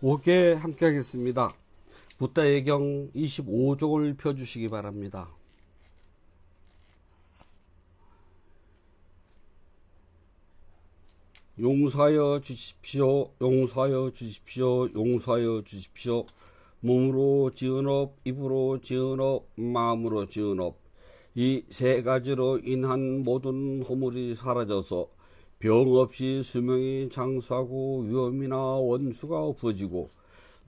5개 함께 하겠습니다. 붓다 예경 25종을 펴주시기 바랍니다. 용서하여 주십시오. 용서하여 주십시오. 용서하여 주십시오. 몸으로 지은 업, 입으로 지은 업, 마음으로 지은 업. 이 세 가지로 인한 모든 허물이 사라져서 병 없이 수명이 장수하고 위험이나 원수가 없어지고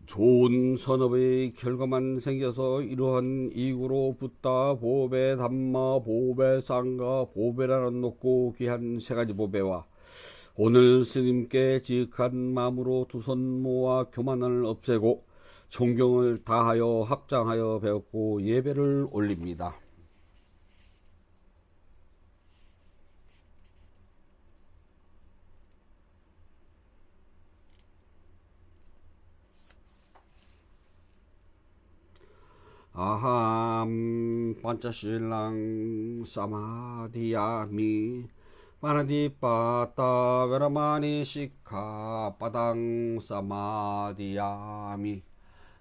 좋은 선업의 결과만 생겨서 이러한 이구로 붓다 보배 담마 보배 쌍가 보배라는 높고 귀한 세 가지 보배와 오늘 스님께 지극한 마음으로 두 손 모아 교만을 없애고 존경을 다하여 합장하여 배웠고 예배를 올립니다. 아함 판차실랑 사마디야미 파나디빠따 베라마니 시카 빠당 사마디야미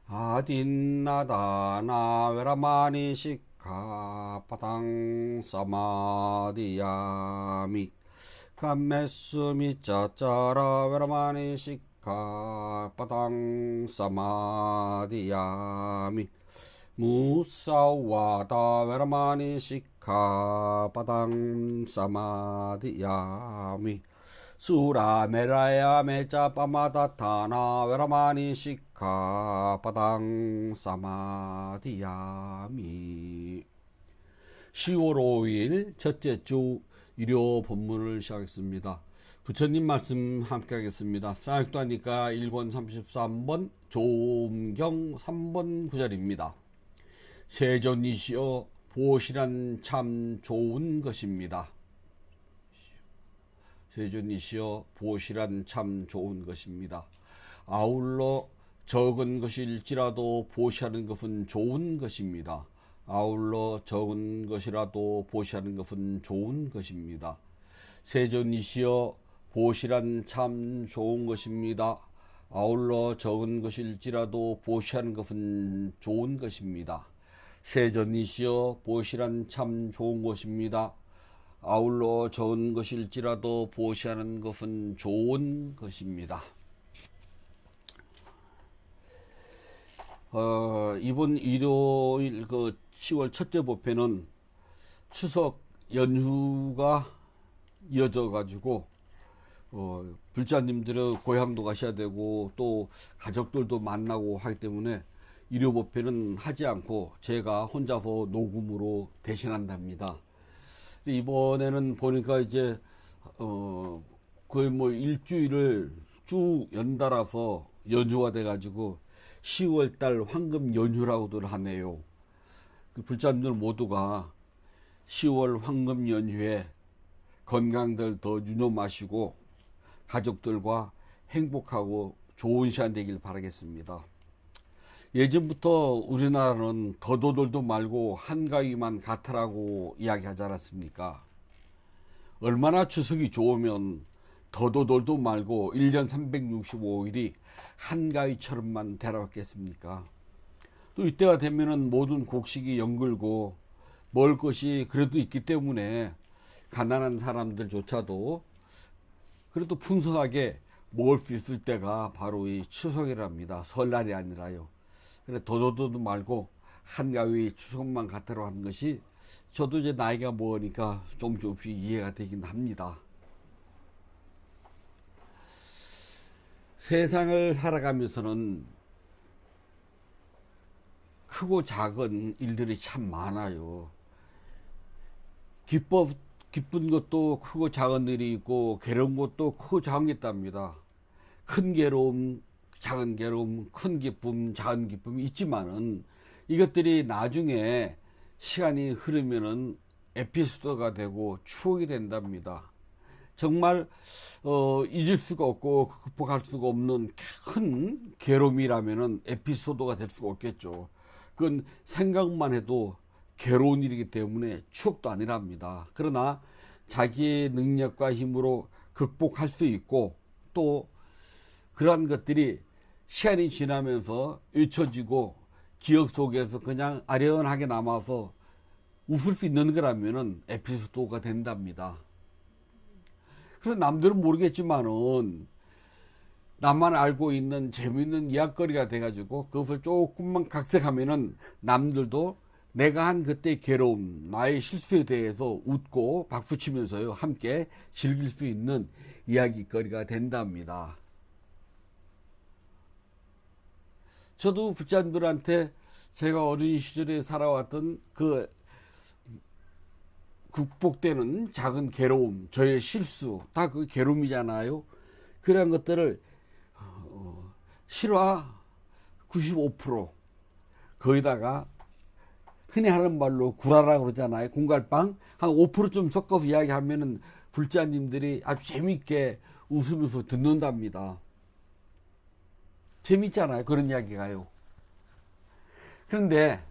아딘나다나 베라마니 시카 빠당 사마디야미 감메스미 짜짜라 베라마니 시카 빠당 사마디야미 무사와다 베라마니 시카 바당 사마디야미 수라메라야 메짜빠마다타나 베라마니 시카 바당 사마디야미 10월 5일 첫째 주 일요 본문을 시작하겠습니다. 부처님 말씀 함께 하겠습니다. 사역도 하니까 1권 33번 조음경 3번 구절입니다. 세존이시여 보시란 참 좋은 것입니다. 세존이시여 보시란 참 좋은 것입니다. 아울러 적은 것일지라도 보시하는 것은 좋은 것입니다. 아울러 적은 것이라도 보시하는 것은 좋은 것입니다. 세존이시여 보시란 참 좋은 것입니다. 아울러 적은 것일지라도 보시하는 것은 좋은 것입니다. 세존이시여 보시란 참 좋은 것입니다. 아울러 적은 것일지라도 보시하는 것은 좋은 것입니다. 이번 일요일 10월 첫째 법회는 추석 연휴가 이어져 가지고 불자님들은 고향도 가셔야 되고 또 가족들도 만나고 하기 때문에 일요 법회는 하지 않고 제가 혼자서 녹음으로 대신한답니다. 이번에는 보니까 이제 거의 뭐 일주일을 쭉 연달아서 연휴가 돼 가지고 10월달 황금 연휴라고들 하네요. 그 불자님들 모두가 10월 황금 연휴에 건강들 더 유념하시고 가족들과 행복하고 좋은 시간 되길 바라겠습니다. 예전부터 우리나라는 더도돌도 말고 한가위만 같으라고 이야기하지 않았습니까? 얼마나 추석이 좋으면 더도돌도 말고 1년 365일이 한가위처럼만 되라겠습니까? 또 이때가 되면은 모든 곡식이 연글고 먹을 것이 그래도 있기 때문에 가난한 사람들조차도 그래도 풍성하게 먹을 수 있을 때가 바로 이 추석이랍니다. 설날이 아니라요. 그래 더더도 말고 한가위 추석만 같으로 하는 것이 저도 이제 나이가 먹으니까 조금씩 이해가 되긴 합니다. 세상을 살아가면서는 크고 작은 일들이 참 많아요. 기쁜 것도 크고 작은 일이 있고 괴로운 것도 크고 작은 게 있답니다. 큰 괴로움, 작은 괴로움, 큰 기쁨, 작은 기쁨이 있지만은 이것들이 나중에 시간이 흐르면은 에피소드가 되고 추억이 된답니다. 정말 잊을 수가 없고 극복할 수가 없는 큰 괴로움이라면은 에피소드가 될 수가 없겠죠. 그건 생각만 해도 괴로운 일이기 때문에 추억도 아니랍니다. 그러나 자기의 능력과 힘으로 극복할 수 있고 또 그러한 것들이 시간이 지나면서 잊혀지고 기억 속에서 그냥 아련하게 남아서 웃을 수 있는 거라면은 에피소드가 된답니다. 그래서 남들은 모르겠지만은 나만 알고 있는 재미있는 이야기거리가 돼가지고 그것을 조금만 각색하면은 남들도 내가 한 그때의 괴로움, 나의 실수에 대해서 웃고 박수치면서요 함께 즐길 수 있는 이야기거리가 된답니다. 저도 부자들한테 제가 어린 시절에 살아왔던 그 극복되는 작은 괴로움, 저의 실수, 다 그 괴로움이잖아요. 그런 것들을 실화 95%, 거기다가 흔히 하는 말로 구라라고 그러잖아요. 공갈빵 한 5%좀 섞어서 이야기하면은 불자님들이 아주 재밌게 웃으면서 듣는답니다. 재밌잖아요, 그런 이야기가요. 그런데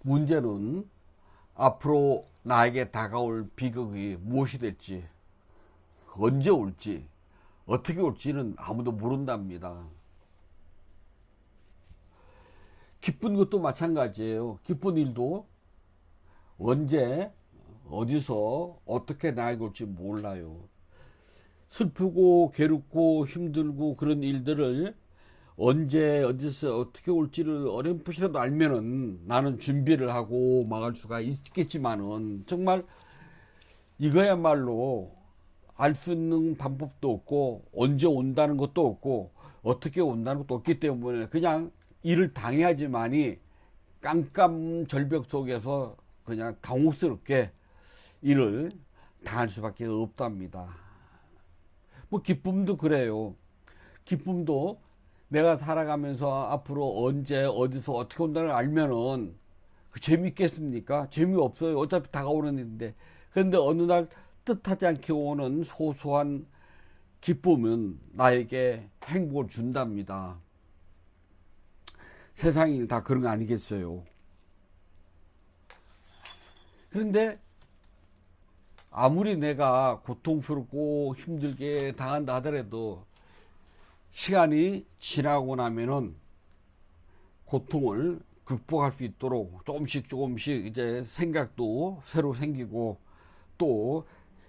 문제는 앞으로 나에게 다가올 비극이 무엇이 될지, 언제 올지, 어떻게 올지는 아무도 모른답니다. 기쁜 것도 마찬가지예요. 기쁜 일도 언제 어디서 어떻게 나에게 올지 몰라요. 슬프고 괴롭고 힘들고 그런 일들을 언제 어디서 어떻게 올지를 어렴풋이라도 알면은 나는 준비를 하고 막을 수가 있겠지만은 정말 이거야말로 알 수 있는 방법도 없고 언제 온다는 것도 없고 어떻게 온다는 것도 없기 때문에 그냥 일을 당해야지만이 깜깜 절벽 속에서 그냥 당혹스럽게 일을 당할 수밖에 없답니다. 뭐 기쁨도 그래요. 기쁨도 내가 살아가면서 앞으로 언제 어디서 어떻게 온다는 걸 알면은 재밌겠습니까? 재미없어요. 어차피 다가오는 일인데. 그런데 어느 날 뜻하지 않게 오는 소소한 기쁨은 나에게 행복을 준답니다. 세상이 다 그런 거 아니겠어요? 그런데 아무리 내가 고통스럽고 힘들게 당한다 하더라도 시간이 지나고 나면은 고통을 극복할 수 있도록 조금씩 이제 생각도 새로 생기고 또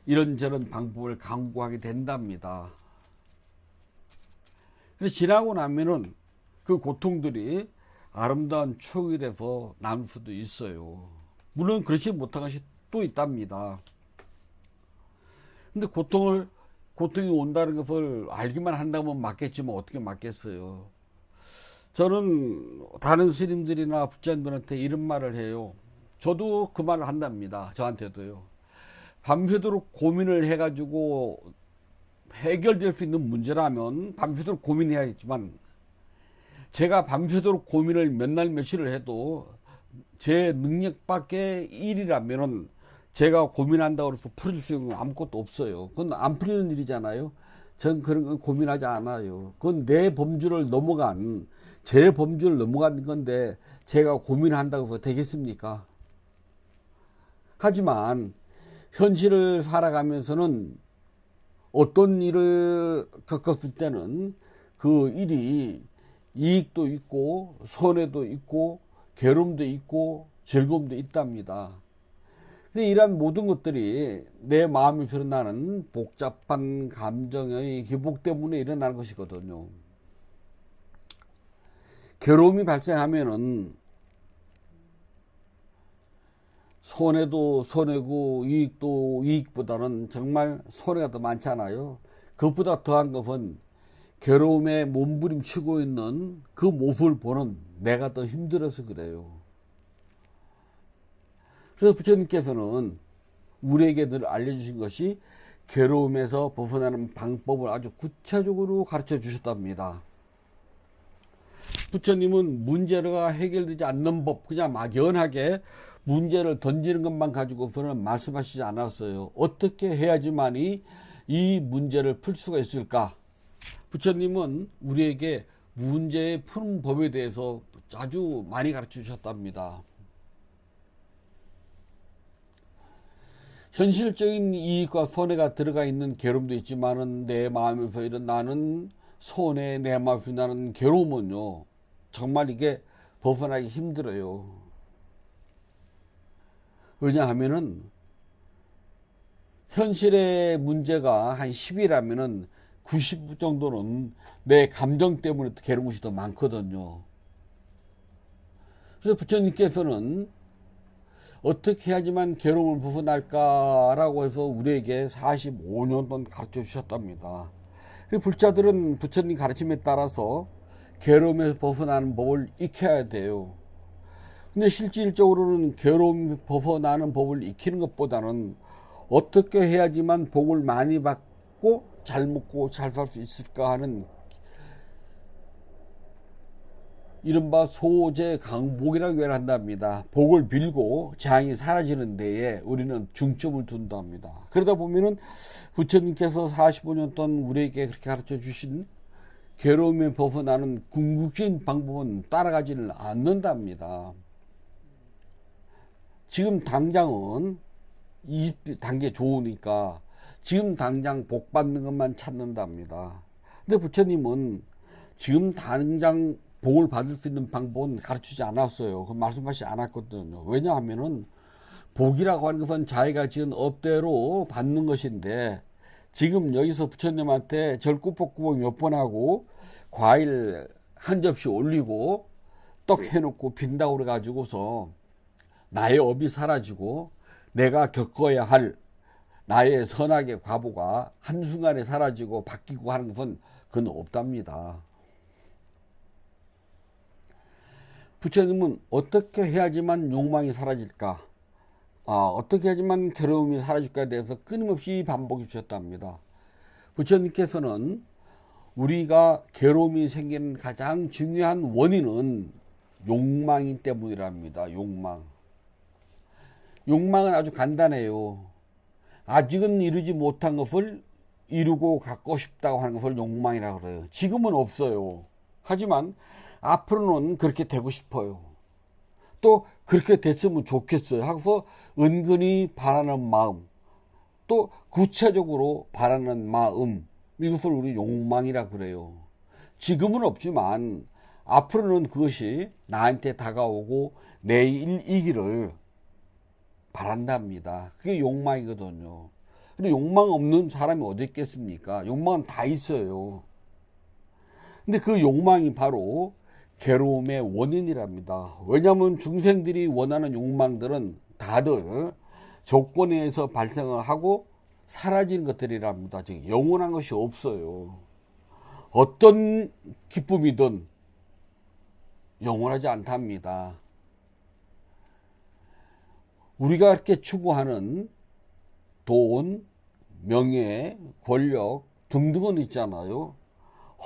이런저런 방법을 강구하게 된답니다. 그래서 지나고 나면은 그 고통들이 아름다운 추억이 돼서 남을 수도 있어요. 물론 그렇지 못한 것이 또 있답니다. 근데 고통이 온다는 것을 알기만 한다면 맞겠지만 어떻게 맞겠어요. 저는 다른 스님들이나 부처님들한테 이런 말을 해요. 저도 그 말을 한답니다. 저한테도요. 밤새도록 고민을 해가지고 해결될 수 있는 문제라면 밤새도록 고민해야겠지만 제가 밤새도록 고민을 몇 날 며칠을 해도 제 능력 밖의 일이라면은 제가 고민한다고 해서 풀어줄 수 있는 건 아무것도 없어요. 그건 안 풀리는 일이잖아요. 전 그런 건 고민하지 않아요. 그건 내 범주를 넘어간, 제 범주를 넘어간 건데 제가 고민한다고 해서 되겠습니까? 하지만 현실을 살아가면서는 어떤 일을 겪었을 때는 그 일이 이익도 있고 손해도 있고 괴로움도 있고 즐거움도 있답니다. 이러한 모든 것들이 내 마음에서 일어나는 복잡한 감정의 기복 때문에 일어나는 것이거든요. 괴로움이 발생하면은 손해도 손해고 이익도 이익보다는 정말 손해가 더 많잖아요. 그것보다 더한 것은 괴로움에 몸부림치고 있는 그 모습을 보는 내가 더 힘들어서 그래요. 그래서 부처님께서는 우리에게 늘 알려주신 것이 괴로움에서 벗어나는 방법을 아주 구체적으로 가르쳐 주셨답니다. 부처님은 문제가 해결되지 않는 법, 그냥 막연하게 문제를 던지는 것만 가지고서는 말씀하시지 않았어요. 어떻게 해야지만이 이 문제를 풀 수가 있을까? 부처님은 우리에게 문제의 푸는 법에 대해서 아주 많이 가르쳐 주셨답니다. 현실적인 이익과 손해가 들어가 있는 괴로움도 있지만은 내 마음에서 일어나는 손에 내마주 나는 괴로움은요, 정말 이게 벗어나기 힘들어요. 왜냐하면은 현실의 문제가 한 10이라면은 90 정도는 내 감정 때문에 괴로운 것이 더 많거든요. 그래서 부처님께서는 어떻게 해야지만 괴로움을 벗어날까라고 해서 우리에게 45년 동안 가르쳐 주셨답니다. 불자들은 부처님 가르침에 따라서 괴로움에서 벗어나는 법을 익혀야 돼요. 근데 실질적으로는 괴로움이 벗어나는 법을 익히는 것보다는 어떻게 해야지만 복을 많이 받고 잘 먹고 잘 살 수 있을까 하는 이른바 소재 강복이라고 얘기를 한답니다. 복을 빌고 재앙이 사라지는 데에 우리는 중점을 둔답니다. 그러다 보면은 부처님께서 45년 동안 우리에게 그렇게 가르쳐 주신 괴로움에 벗어나는 궁극적인 방법은 따라가지는 않는답니다. 지금 당장은 이 단계 좋으니까 지금 당장 복 받는 것만 찾는답니다. 근데 부처님은 지금 당장 복을 받을 수 있는 방법은 가르치지 않았어요. 그 말씀하시지 않았거든요. 왜냐하면은 복이라고 하는 것은 자기가 지은 업대로 받는 것인데 지금 여기서 부처님한테 절구복구복 몇 번 하고 과일 한 접시 올리고 떡 해놓고 빈다고 그래가지고서 나의 업이 사라지고 내가 겪어야 할 나의 선악의 과보가 한순간에 사라지고 바뀌고 하는 것은 그건 없답니다. 부처님은 어떻게 해야지만 욕망이 사라질까? 어떻게 해야지만 괴로움이 사라질까에 대해서 끊임없이 반복해 주셨답니다. 부처님께서는 우리가 괴로움이 생기는 가장 중요한 원인은 욕망이 때문이랍니다. 욕망은 아주 간단해요. 아직은 이루지 못한 것을 이루고 갖고 싶다고 하는 것을 욕망이라고 그래요. 지금은 없어요. 하지만 앞으로는 그렇게 되고 싶어요. 또 그렇게 됐으면 좋겠어요. 하고서 은근히 바라는 마음, 또 구체적으로 바라는 마음, 이것을 우리 욕망이라고 그래요. 지금은 없지만 앞으로는 그것이 나한테 다가오고 내 일이기를 바란답니다. 그게 욕망이거든요. 근데 욕망 없는 사람이 어디 있겠습니까? 욕망은 다 있어요. 근데 그 욕망이 바로 괴로움의 원인이랍니다. 왜냐하면 중생들이 원하는 욕망들은 다들 조건에 의해서 발생을 하고 사라지는 것들이랍니다. 즉 영원한 것이 없어요. 어떤 기쁨이든 영원하지 않답니다. 우리가 이렇게 추구하는 돈, 명예, 권력 등등은 있잖아요.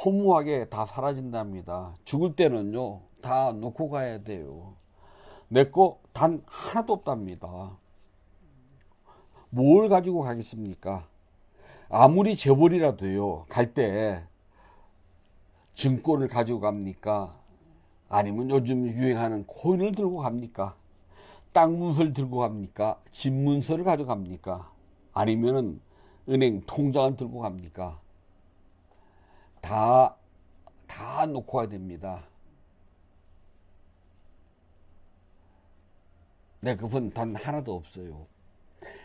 허무하게 다 사라진답니다. 죽을 때는요, 다 놓고 가야 돼요. 내 거 단 하나도 없답니다. 뭘 가지고 가겠습니까? 아무리 재벌이라도요, 갈 때 증권을 가지고 갑니까? 아니면 요즘 유행하는 코인을 들고 갑니까? 땅 문서를 들고 갑니까? 집 문서를 가져갑니까? 아니면은 은행 통장을 들고 갑니까? 다 놓고 가야 됩니다. 내 것은 단 하나도 없어요.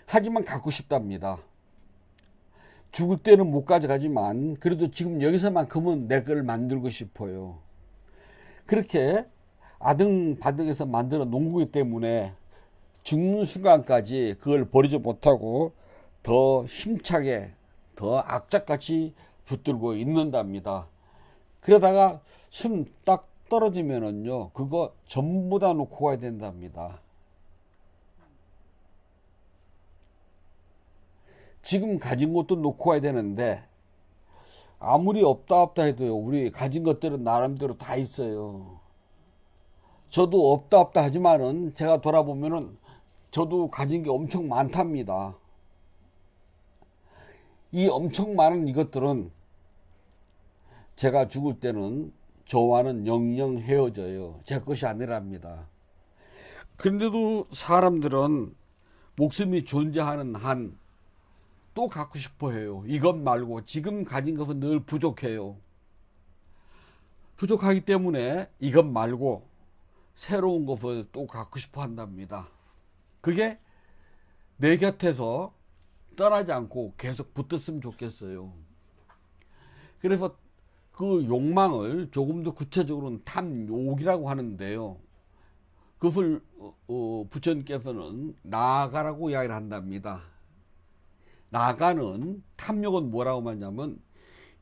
하지만 갖고 싶답니다. 죽을 때는 못 가져가지만 그래도 지금 여기서만큼은 내 걸 만들고 싶어요. 그렇게 아등바등해서 만들어 놓은 거기 때문에 죽는 순간까지 그걸 버리지 못하고 더 힘차게 더 악착같이 붙들고 있는답니다. 그러다가 숨 딱 떨어지면은요, 그거 전부 다 놓고 가야 된답니다. 지금 가진 것도 놓고 가야 되는데 아무리 없다 해도요, 우리 가진 것들은 나름대로 다 있어요. 저도 없다 하지만은 제가 돌아보면은 저도 가진 게 엄청 많답니다. 이 엄청 많은 이것들은 제가 죽을 때는 저와는 영영 헤어져요. 제 것이 아니랍니다. 근데도 사람들은 목숨이 존재하는 한 또 갖고 싶어 해요. 이것 말고 지금 가진 것은 늘 부족해요. 부족하기 때문에 이것 말고 새로운 것을 또 갖고 싶어 한답니다. 그게 내 곁에서 떠나지 않고 계속 붙었으면 좋겠어요. 그래서 그 욕망을 조금 더 구체적으로는 탐욕이라고 하는데요. 그것을 부처님께서는 나가라고 이야기를 한답니다. 나가는 탐욕은 뭐라고 하냐면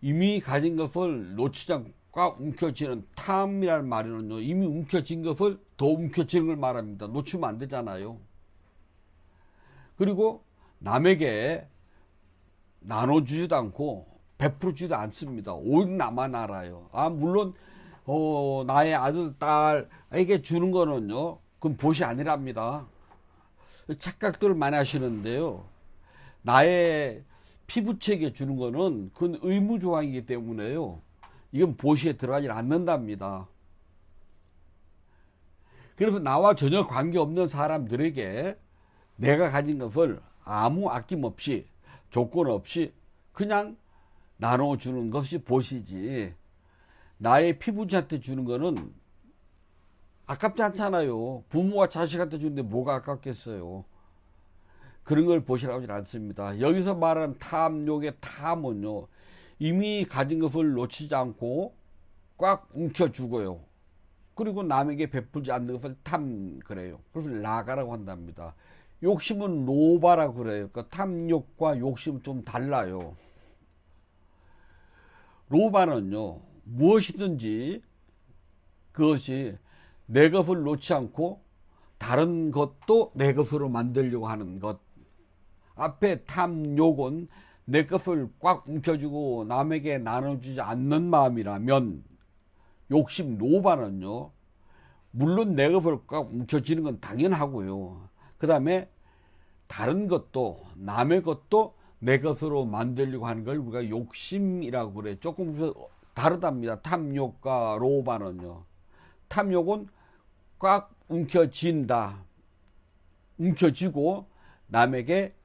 이미 가진 것을 놓치지 않고 꽉 움켜쥐는 탐이라는 말에는요, 이미 움켜쥔 것을 더 움켜쥐는 걸 말합니다. 놓치면 안 되잖아요. 그리고 남에게 나눠주지도 않고 베풀지도 않습니다. 오직 나만 알아요. 물론 나의 아들, 딸에게 주는 거는요, 그건 보시 아니랍니다. 착각들을 많이 하시는데요. 나의 피부체에게 주는 거는 그건 의무조항이기 때문에요. 이건 보시에 들어가지 않는답니다. 그래서 나와 전혀 관계없는 사람들에게 내가 가진 것을 아무 아낌없이 조건 없이 그냥 나눠주는 것이 보시지, 나의 피부자한테 주는 거는 아깝지 않잖아요. 부모가 자식한테 주는데 뭐가 아깝겠어요. 그런 걸 보시라고 하지 않습니다. 여기서 말하는 탐욕의 탐은요, 이미 가진 것을 놓치지 않고 꽉 움켜주고요. 그리고 남에게 베풀지 않는 것을 그래요. 그것을 라가라고 한답니다. 욕심은 로바라고 그래요. 그러니까 탐욕과 욕심은 좀 달라요. 로바는요, 무엇이든지 그것이 내 것을 놓지 않고 다른 것도 내 것으로 만들려고 하는 것. 앞에 탐욕은 내 것을 꽉 움켜쥐고 남에게 나눠주지 않는 마음이라면, 욕심 노바는요, 물론 내 것을 꽉 움켜쥐는 건 당연하고요. 그 다음에 다른 것도, 남의 것도 내 것으로 만들려고 하는 걸 우리가 욕심이라고 그래요. 조금 다르답니다. 탐욕과 로바는요. 탐욕은 꽉 움켜쥔다. 움켜쥐고 남에게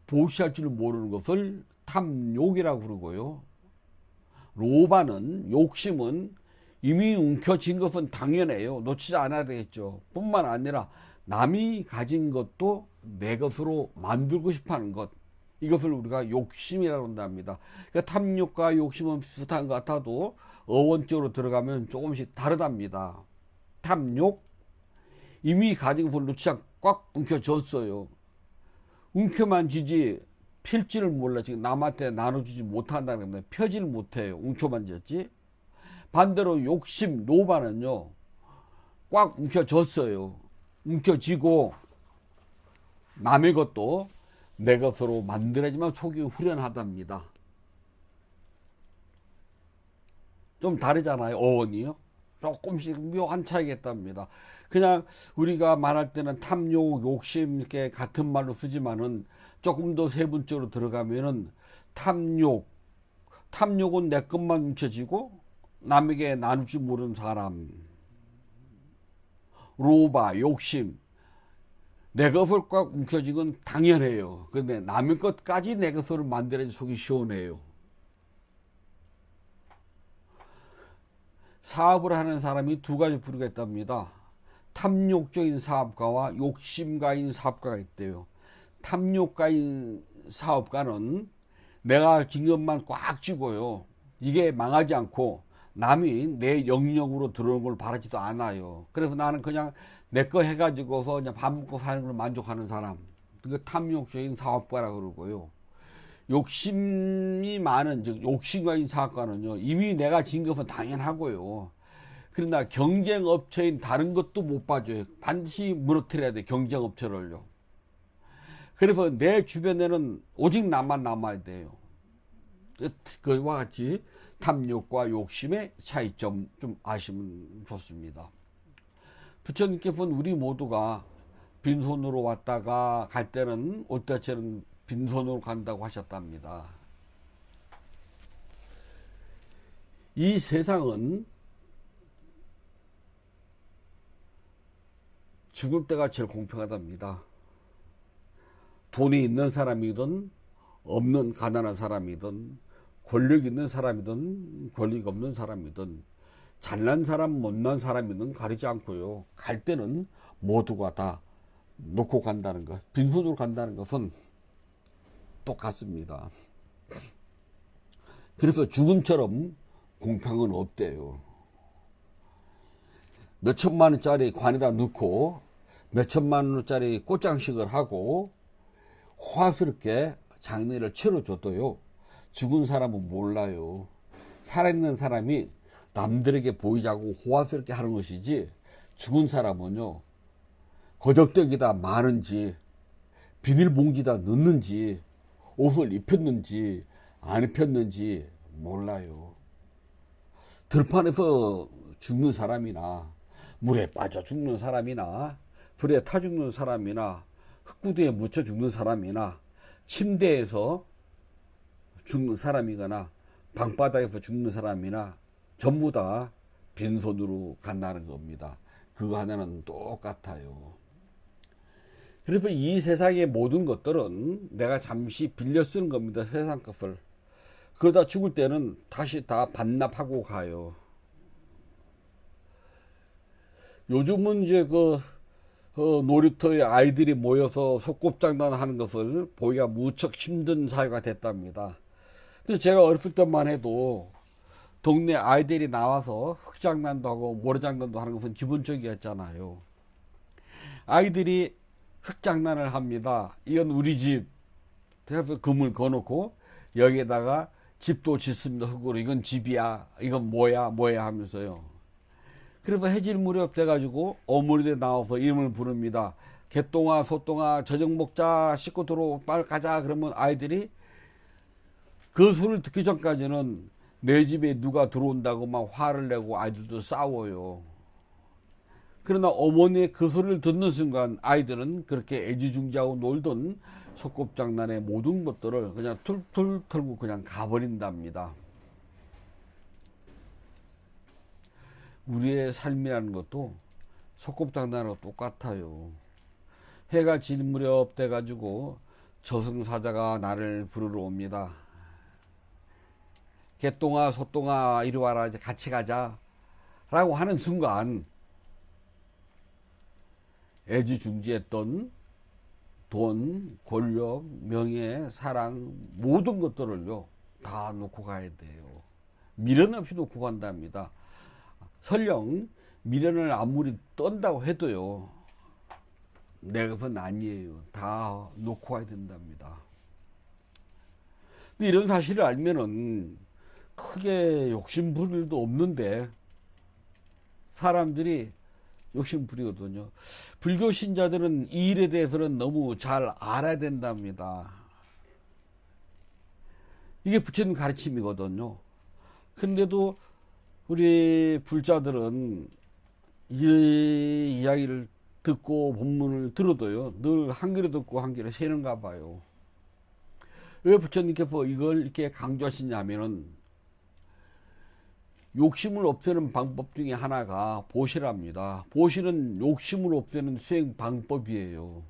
보시할 줄 모르는 것을 탐욕이라고 그러고요. 로바는, 욕심은 이미 움켜쥔 것은 당연해요. 놓치지 않아야 되겠죠. 뿐만 아니라 남이 가진 것도 내 것으로 만들고 싶어 하는 것. 이것을 우리가 욕심이라고 한답니다. 그러니까 탐욕과 욕심은 비슷한 것 같아도 어원적으로 들어가면 조금씩 다르답니다. 탐욕, 이미 가진 것을 놓치지 않고 꽉 움켜쥐었어요. 움켜만 쥐지 필지를 몰라. 지금 남한테 나눠주지 못한다는 겁니다. 펴지를 못해요. 움켜만 쥐었지. 반대로 욕심, 노바는요, 꽉 움켜쥐었어요. 움켜쥐고 남의 것도 내 것으로 만들어야지만 속이 후련하답니다. 좀 다르잖아요, 어원이요. 조금씩 묘한 차이겠답니다. 그냥 우리가 말할 때는 탐욕, 욕심 이렇게 같은 말로 쓰지만은 조금 더 세분적으로 들어가면은 탐욕은 내 것만 뭉쳐지고 남에게 나누지 모르는 사람. 로바, 욕심, 내 것을 꽉 뭉쳐진 건 당연해요. 그런데 남의 것까지 내 것으로 만들어야지 속이 시원해요. 사업을 하는 사람이 두 가지 부류가 있답니다. 탐욕적인 사업가와 욕심가인 사업가가 있대요. 탐욕가인 사업가는 내가 진 것만 꽉 쥐고요, 이게 망하지 않고 남이 내 영역으로 들어오는 걸 바라지도 않아요. 그래서 나는 그냥 내 거 해가지고서 그냥 밥 먹고 사는 걸 만족하는 사람, 그게 탐욕적인 사업가라고 그러고요. 욕심이 많은, 즉 욕심가인 사업가는요, 이미 내가 진 것은 당연하고요. 그러나 경쟁업체인 다른 것도 못 봐줘요. 반드시 무너뜨려야 돼, 경쟁업체를요. 그래서 내 주변에는 오직 나만 남아야 돼요. 그와 같이 탐욕과 욕심의 차이점 좀 아시면 좋습니다. 부처님께서는 우리 모두가 빈손으로 왔다가 갈 때는, 올 때처럼 빈손으로 간다고 하셨답니다. 이 세상은 죽을 때가 제일 공평하답니다. 돈이 있는 사람이든 없는 가난한 사람이든 권력 있는 사람이든 권력 없는 사람이든 잘난 사람 못난 사람이는 가리지 않고요. 갈 때는 모두가 다 놓고 간다는 것, 빈손으로 간다는 것은 똑같습니다. 그래서 죽음처럼 공평은 없대요. 몇 천만 원짜리 관에다 넣고 몇 천만 원짜리 꽃장식을 하고 호화스럽게 장례를 치러줘도요, 죽은 사람은 몰라요. 살아있는 사람이 남들에게 보이자고 호화스럽게 하는 것이지, 죽은 사람은요, 거적대기다 마는지 비닐봉지다 넣는지 옷을 입혔는지 안 입혔는지 몰라요. 들판에서 죽는 사람이나 물에 빠져 죽는 사람이나 불에 타 죽는 사람이나 흙구두에 묻혀 죽는 사람이나 침대에서 죽는 사람이거나 방바닥에서 죽는 사람이나 전부 다 빈손으로 간다는 겁니다. 그거 하나는 똑같아요. 그래서 이 세상의 모든 것들은 내가 잠시 빌려 쓰는 겁니다. 세상 것을. 그러다 죽을 때는 다시 다 반납하고 가요. 요즘은 이제 놀이터에 아이들이 모여서 소꿉장난 하는 것을 보기가 무척 힘든 사회가 됐답니다. 근데 제가 어렸을 때만 해도 동네 아이들이 나와서 흙장난도 하고 모래장난도 하는 것은 기본적이었잖아요. 아이들이 흙장난을 합니다. 이건 우리 집. 그래서 금을 거놓고 여기에다가 집도 짓습니다. 흙으로. 이건 집이야. 이건 뭐야 하면서요. 그래서 해질 무렵 돼가지고 어머니들 나와서 이름을 부릅니다. 개똥아, 소똥아, 저녁 먹자, 씻고 들어오, 빨리 가자. 그러면 아이들이 그 소리를 듣기 전까지는 내 집에 누가 들어온다고 막 화를 내고 아이들도 싸워요. 그러나 어머니의 그 소리를 듣는 순간 아이들은 그렇게 애지중지하고 놀던 소꿉장난의 모든 것들을 그냥 툴툴 털고 그냥 가버린답니다. 우리의 삶이라는 것도 소꿉장난하고 똑같아요. 해가 질 무렵 돼가지고 저승사자가 나를 부르러 옵니다. 개똥아, 소똥아, 이리 와라, 이제 같이 가자 라고 하는 순간 애지중지했던 돈, 권력, 명예, 사랑 모든 것들을요 다 놓고 가야 돼요. 미련 없이 놓고 간답니다. 설령 미련을 아무리 떤다고 해도요 내 것은 아니에요. 다 놓고 가야 된답니다. 근데 이런 사실을 알면은 크게 욕심 부릴 일도 없는데 사람들이 욕심 부리거든요. 불교 신자들은 이 일에 대해서는 너무 잘 알아야 된답니다. 이게 부처님 가르침이거든요. 근데도 우리 불자들은 이 이야기를 듣고 본문을 들어도요 늘 한 귀로 듣고 한 귀로 새는가 봐요. 왜 부처님께서 이걸 이렇게 강조하시냐면은 욕심을 없애는 방법 중에 하나가 보시랍니다. 보시는 욕심을 없애는 수행 방법이에요.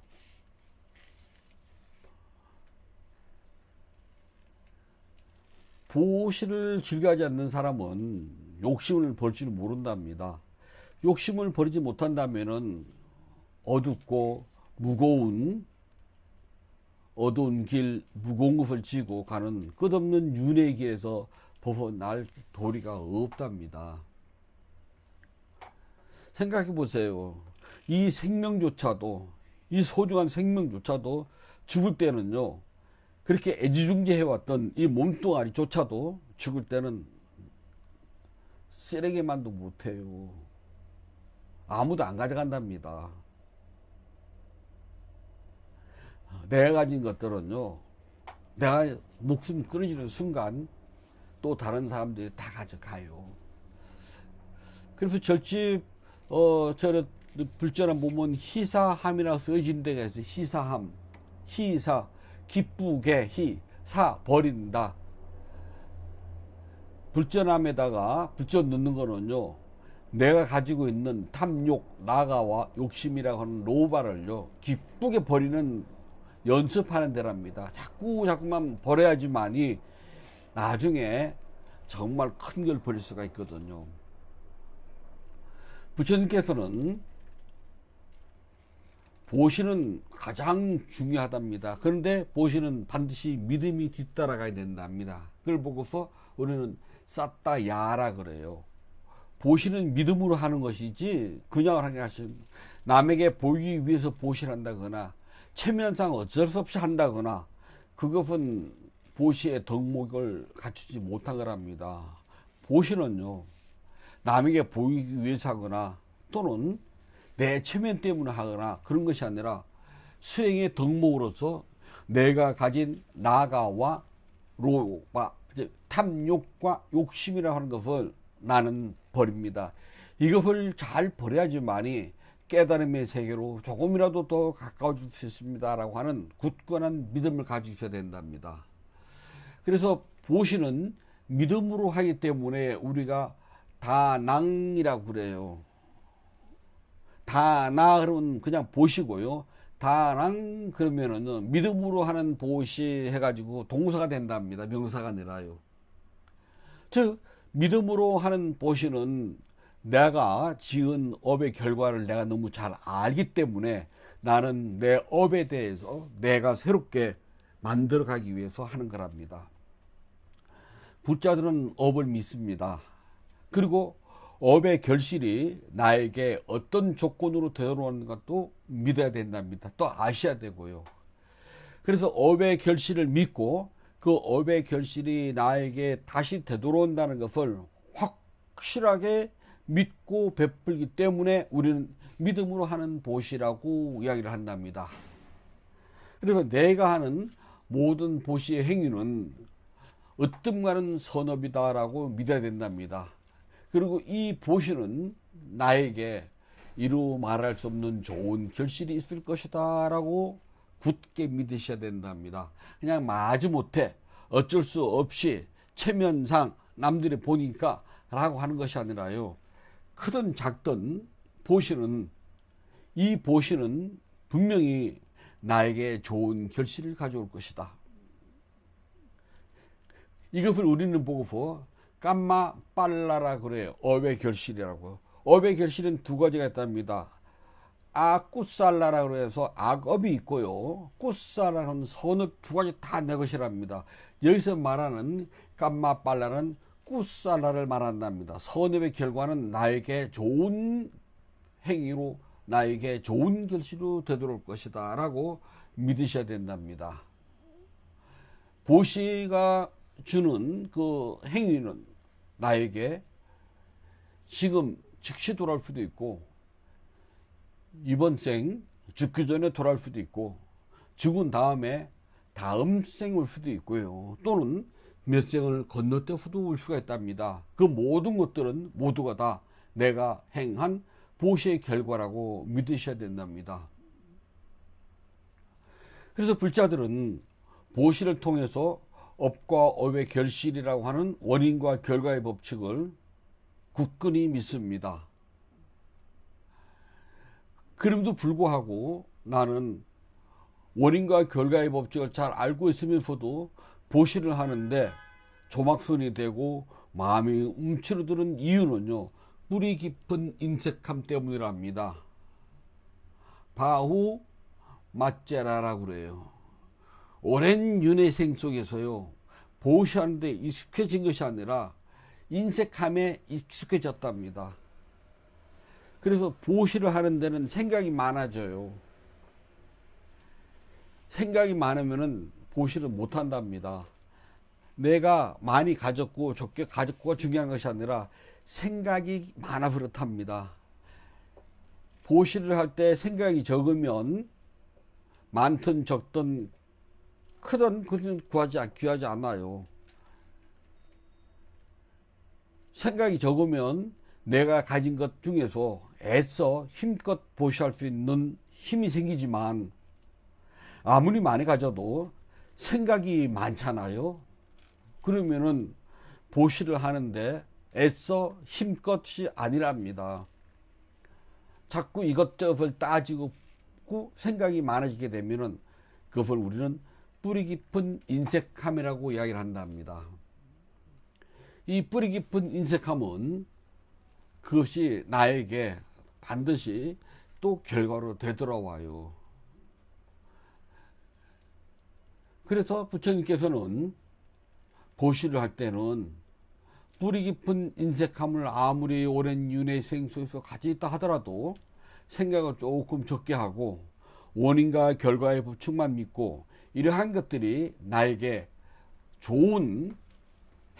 보시를 즐겨하지 않는 사람은 욕심을 버리지를 모른답니다. 욕심을 버리지 못한다면은 어둡고 무거운 어두운 길, 무거운 것을 지고 가는 끝없는 윤회 길에서 벗어날 도리가 없답니다. 생각해 보세요. 이 생명조차도, 이 소중한 생명조차도 죽을 때는요 그렇게 애지중지해왔던 이 몸뚱아리조차도 죽을 때는 쓰레기만도 못해요. 아무도 안 가져간답니다. 내가 가진 것들은요 내가 목숨 끊어지는 순간 또 다른 사람들이 다 가져가요. 그래서 절집 저런 불전한 보면 희사함이라고 써진 데가 있어요. 희사함, 희사, 기쁘게, 희사 버린다. 불전함에다가 불전 넣는 거는요 내가 가지고 있는 탐욕, 나가와 욕심이라고 하는 로바를요 기쁘게 버리는 연습하는 데랍니다. 자꾸만 버려야지만이 나중에 정말 큰 걸 버릴 수가 있거든요. 부처님께서는 보시는 가장 중요하답니다. 그런데 보시는 반드시 믿음이 뒤따라가야 된답니다. 그걸 보고서 우리는 쌌다 야라 그래요. 보시는 믿음으로 하는 것이지 그냥 하게 하시는, 남에게 보이기 위해서 보시를 한다거나 체면상 어쩔 수 없이 한다거나 그것은 보시의 덕목을 갖추지 못한 거랍니다. 보시는요, 남에게 보이기 위해서 하거나 또는 내 체면 때문에 하거나 그런 것이 아니라 수행의 덕목으로서 내가 가진 나가와 로바, 탐욕과 욕심이라고 하는 것을 나는 버립니다. 이것을 잘 버려야지만이 깨달음의 세계로 조금이라도 더 가까워질 수 있습니다 라고 하는 굳건한 믿음을 가지셔야 된답니다. 그래서 보시는 믿음으로 하기 때문에 우리가 다낭이라고 그래요. 다나 그러면 그냥 보시고요. 다낭 그러면은 믿음으로 하는 보시 해가지고 동사가 된답니다. 명사가 아니라요. 즉 믿음으로 하는 보시는 내가 지은 업의 결과를 내가 너무 잘 알기 때문에 나는 내 업에 대해서 내가 새롭게 만들어가기 위해서 하는 거랍니다. 부자들은 업을 믿습니다. 그리고 업의 결실이 나에게 어떤 조건으로 되돌아오는 것도 믿어야 된답니다. 또 아셔야 되고요. 그래서 업의 결실을 믿고 그 업의 결실이 나에게 다시 되돌아온다는 것을 확실하게 믿고 베풀기 때문에 우리는 믿음으로 하는 보시라고 이야기를 한답니다. 그래서 내가 하는 모든 보시의 행위는 으뜸가는 선업이다라고 믿어야 된답니다. 그리고 이 보시는 나에게 이루 말할 수 없는 좋은 결실이 있을 것이다 라고 굳게 믿으셔야 된답니다. 그냥 마지못해 어쩔 수 없이 체면상 남들이 보니까 라고 하는 것이 아니라요, 크든 작든 보시는, 이 보시는 분명히 나에게 좋은 결실을 가져올 것이다. 이것을 우리는 보고서 깜마 빨라라 그래요. 업의 결실이라고. 업의 결실은 두 가지가 있답니다. 아꾸살라라 그래서 악업이 있고요, 꾸살라는 선업, 두 가지 다 내 것이랍니다. 여기서 말하는 깜마 빨라는 꾸살라를 말한답니다. 선업의 결과는 나에게 좋은 행위로 나에게 좋은 결실로 되돌아올 것이다 라고 믿으셔야 된답니다. 보시가 주는 그 행위는 나에게 지금 즉시 돌아올 수도 있고, 이번 생 죽기 전에 돌아올 수도 있고, 죽은 다음에 다음 생 올 수도 있고요, 또는 몇 생을 건너뛰어서도 올 수가 있답니다. 그 모든 것들은 모두가 다 내가 행한 보시의 결과라고 믿으셔야 된답니다. 그래서 불자들은 보시를 통해서 업과 업의 결실이라고 하는 원인과 결과의 법칙을 굳건히 믿습니다. 그럼에도 불구하고 나는 원인과 결과의 법칙을 잘 알고 있으면서도 보시를 하는데 조막선이 되고 마음이 움츠러드는 이유는요, 뿌리 깊은 인색함 때문이랍니다. 바후 맞제라라고 그래요. 오랜 윤회생 속에서요, 보시하는데 익숙해진 것이 아니라 인색함에 익숙해졌답니다. 그래서 보시를 하는 데는 생각이 많아져요. 생각이 많으면은 보시를 못 한답니다. 내가 많이 가졌고 적게 가졌고가 중요한 것이 아니라 생각이 많아서 그렇답니다. 보시를 할 때 생각이 적으면 많든 적든 크든 그것은 귀하지 않아요. 생각이 적으면 내가 가진 것 중에서 애써 힘껏 보시할 수 있는 힘이 생기지만, 아무리 많이 가져도 생각이 많잖아요. 그러면은 보시를 하는데 애써 힘껏이 아니랍니다. 자꾸 이것저것을 따지고 생각이 많아지게 되면은 그것을 우리는 뿌리 깊은 인색함이라고 이야기를 한답니다. 이 뿌리 깊은 인색함은 그것이 나에게 반드시 또 결과로 되돌아와요. 그래서 부처님께서는 보시를 할 때는 뿌리 깊은 인색함을 아무리 오랜 윤회 생속에서 가지고 있다 하더라도 생각을 조금 적게 하고 원인과 결과의 법칙만 믿고 이러한 것들이 나에게 좋은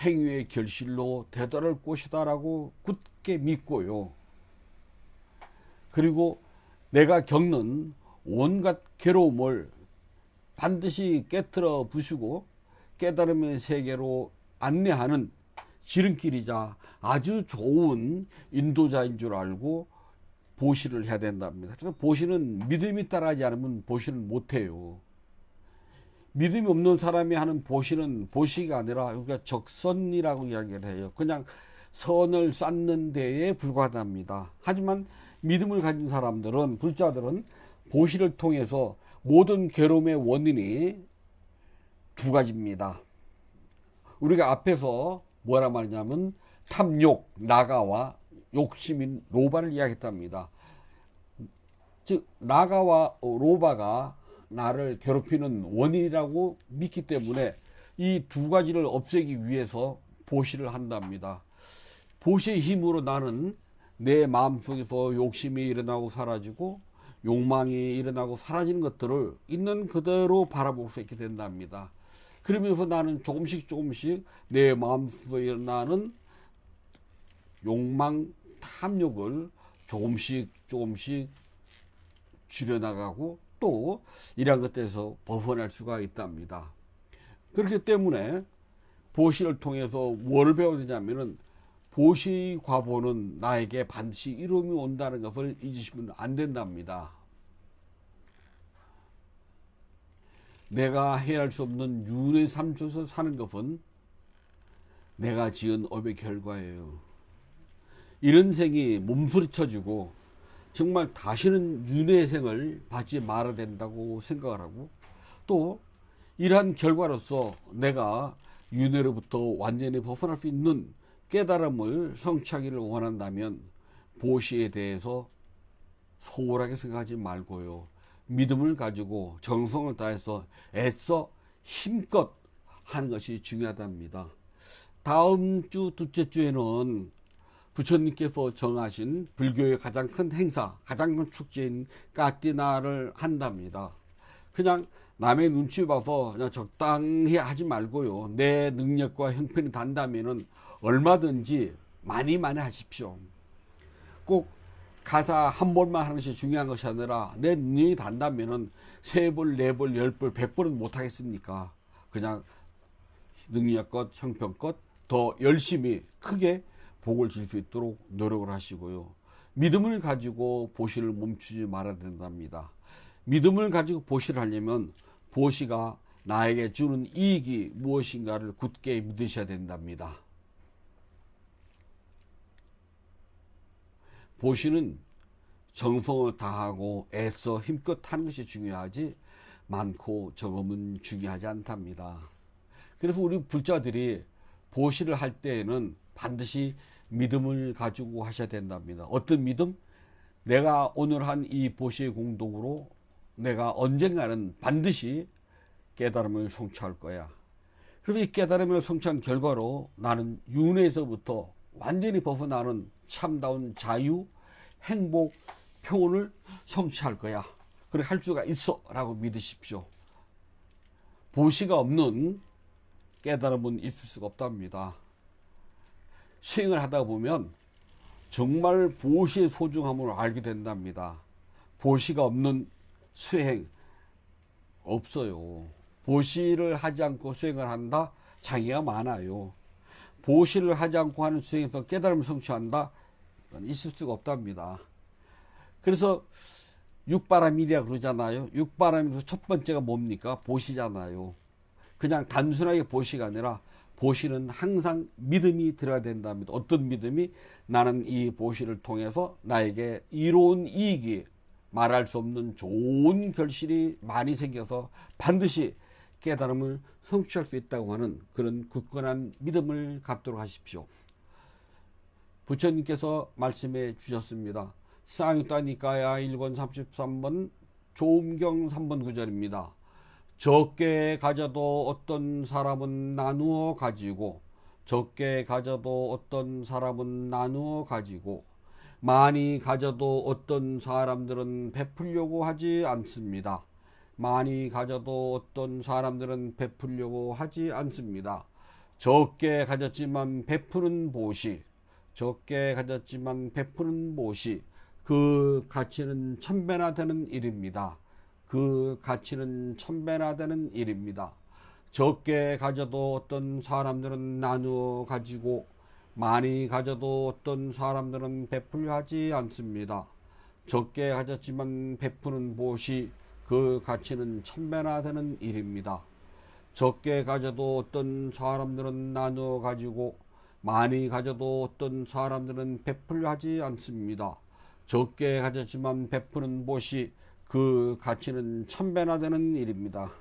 행위의 결실로 되돌아올 것이다 라고 굳게 믿고요. 그리고 내가 겪는 온갖 괴로움을 반드시 깨트려 부수고 깨달음의 세계로 안내하는 지름길이자 아주 좋은 인도자인 줄 알고 보시를 해야 된답니다. 그래서 보시는 믿음이 따라하지 않으면 보시는 못해요. 믿음이 없는 사람이 하는 보시는 보시가 아니라 우리가 적선이라고 이야기를 해요. 그냥 선을 쌓는 데에 불과합니다. 하지만 믿음을 가진 사람들은, 불자들은 보시를 통해서 모든 괴로움의 원인이 두 가지입니다. 우리가 앞에서 뭐라 말하냐면 탐욕, 나가와 욕심인 로바를 이야기했답니다. 즉 나가와 로바가 나를 괴롭히는 원인이라고 믿기 때문에 이 두 가지를 없애기 위해서 보시를 한답니다. 보시의 힘으로 나는 내 마음속에서 욕심이 일어나고 사라지고 욕망이 일어나고 사라지는 것들을 있는 그대로 바라볼 수 있게 된답니다. 그러면서 나는 조금씩 내 마음속에 일어나는 욕망, 탐욕을 조금씩 줄여나가고 또 이러한 것들에서 벗어날 수가 있답니다. 그렇기 때문에 보시를 통해서 뭘 배워야 되냐면은 보시 과보는 나에게 반드시 이름이 온다는 것을 잊으시면 안 된답니다. 내가 해할 수 없는 윤회 삶 속에서 사는 것은 내가 지은 업의 결과예요. 이런 생이 몸부림쳐지고 정말 다시는 윤회생을 받지 말아야 된다고 생각을 하고 또 이러한 결과로서 내가 윤회로부터 완전히 벗어날 수 있는 깨달음을 성취하기를 원한다면 보시에 대해서 소홀하게 생각하지 말고요. 믿음을 가지고 정성을 다해서 애써 힘껏 하는 것이 중요하답니다. 다음 주 둘째 주에는 부처님께서 정하신 불교의 가장 큰 행사, 가장 큰 축제인 까띠나를 한답니다. 그냥 남의 눈치 봐서 그냥 적당히 하지 말고요. 내 능력과 형편이 단다면은 얼마든지 많이 하십시오. 꼭 가사 한 번만 하는 것이 중요한 것이 아니라 내 능력이 단다면은 3번, 4번, 10번, 100번은 못하겠습니까? 그냥 능력껏, 형편껏 더 열심히 크게 복을 줄 수 있도록 노력을 하시고요. 믿음을 가지고 보시를 멈추지 말아야 된답니다. 믿음을 가지고 보시를 하려면 보시가 나에게 주는 이익이 무엇인가를 굳게 믿으셔야 된답니다. 보시는 정성을 다하고 애써 힘껏 하는 것이 중요하지 많고 적음은 중요하지 않답니다. 그래서 우리 불자들이 보시를 할 때에는 반드시 믿음을 가지고 하셔야 된답니다. 어떤 믿음? 내가 오늘 한 이 보시의 공덕으로 내가 언젠가는 반드시 깨달음을 성취할 거야. 그래서 이 깨달음을 성취한 결과로 나는 윤회에서부터 완전히 벗어나는 참다운 자유, 행복, 평온을 성취할 거야. 그렇게 할 수가 있어 라고 믿으십시오. 보시가 없는 깨달음은 있을 수가 없답니다. 수행을 하다 보면 정말 보시의 소중함을 알게 된답니다. 보시가 없는 수행 없어요. 보시를 하지 않고 수행을 한다? 장애가 많아요. 보시를 하지 않고 하는 수행에서 깨달음을 성취한다? 있을 수가 없답니다. 그래서 육바람이라 그러잖아요. 육바람에서 첫 번째가 뭡니까? 보시잖아요. 그냥 단순하게 보시가 아니라 보시는 항상 믿음이 들어야 된답니다. 어떤 믿음이? 나는 이 보시를 통해서 나에게 이로운 이익이 말할 수 없는 좋은 결실이 많이 생겨서 반드시 깨달음을 성취할 수 있다고 하는 그런 굳건한 믿음을 갖도록 하십시오. 부처님께서 말씀해 주셨습니다. 쌍익다니까야 1권 33번 조음경 3번 구절입니다. 적게 가져도 어떤 사람은 나누어 가지고, 적게 가져도 어떤 사람은 나누어 가지고, 많이 가져도 어떤 사람들은 베풀려고 하지 않습니다. 많이 가져도 어떤 사람들은 베풀려고 하지 않습니다. 적게 가졌지만 베푸는 보시, 적게 가졌지만 베푸는 보시, 그 가치는 천배나 되는 일입니다. 그 가치는 천배나 되는 일입니다. 적게 가져도 어떤 사람들은 나누어 가지고, 많이 가져도 어떤 사람들은 베풀려 하지 않습니다. 적게 가졌지만 베푸는 보시, 그 가치는 천배나 되는 일입니다. 적게 가져도 어떤 사람들은 나누어 가지고, 많이 가져도 어떤 사람들은 베풀려 하지 않습니다. 적게 가졌지만 베푸는 보시, 그 가치는 천배나 되는 일입니다.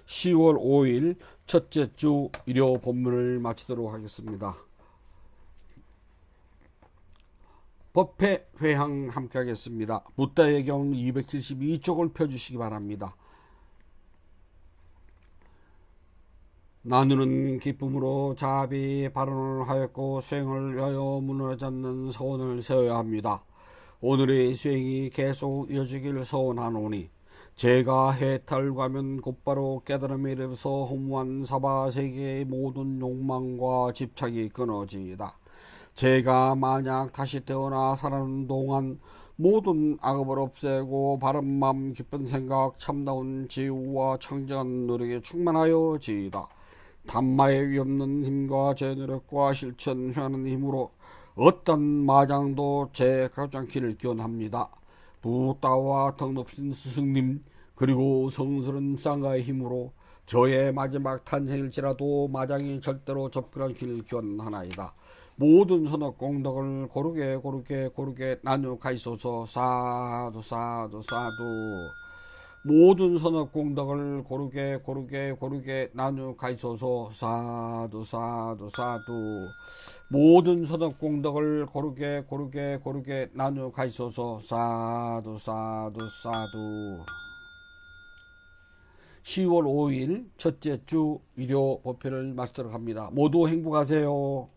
10월 5일 첫째 주 일요 본문을 마치도록 하겠습니다. 법회 회향 함께 하겠습니다. 붓다의 경 272쪽을 펴주시기 바랍니다. 나누는 기쁨으로 자비 발언을 하였고 수행을 위하여 무너지 않는 서원을 세워야 합니다. 오늘의 수행이 계속 이어지길 서원하노니 제가 해탈과면 곧바로 깨달음에 이르러서 허무한 사바세계의 모든 욕망과 집착이 끊어지이다. 제가 만약 다시 태어나 살아가는 동안 모든 악업을 없애고 바른마음 깊은 생각 참다운 지혜와 청정한 노력에 충만하여 지이다. 단마에 위없는 힘과 제 노력과 실천하는 힘으로 어떤 마장도 제 가장키를 기원합니다. 부따와 덕 높으신 스승님 그리고 성스러운 쌍가의 힘으로 저의 마지막 탄생일지라도 마장이 절대로 접근한 길을 기원하나이다. 모든 선악 공덕을 고르게 나누어 가시소서. 사두 사두 사두. 모든 선악 공덕을 고르게 나누어 가시소서. 사두 사두 사두. 모든 선악 공덕을 고르게 나누어 가시소서. 사두 사두 사두. 10월 5일 첫째 주 일요 법회를 마치도록 합니다. 모두 행복하세요.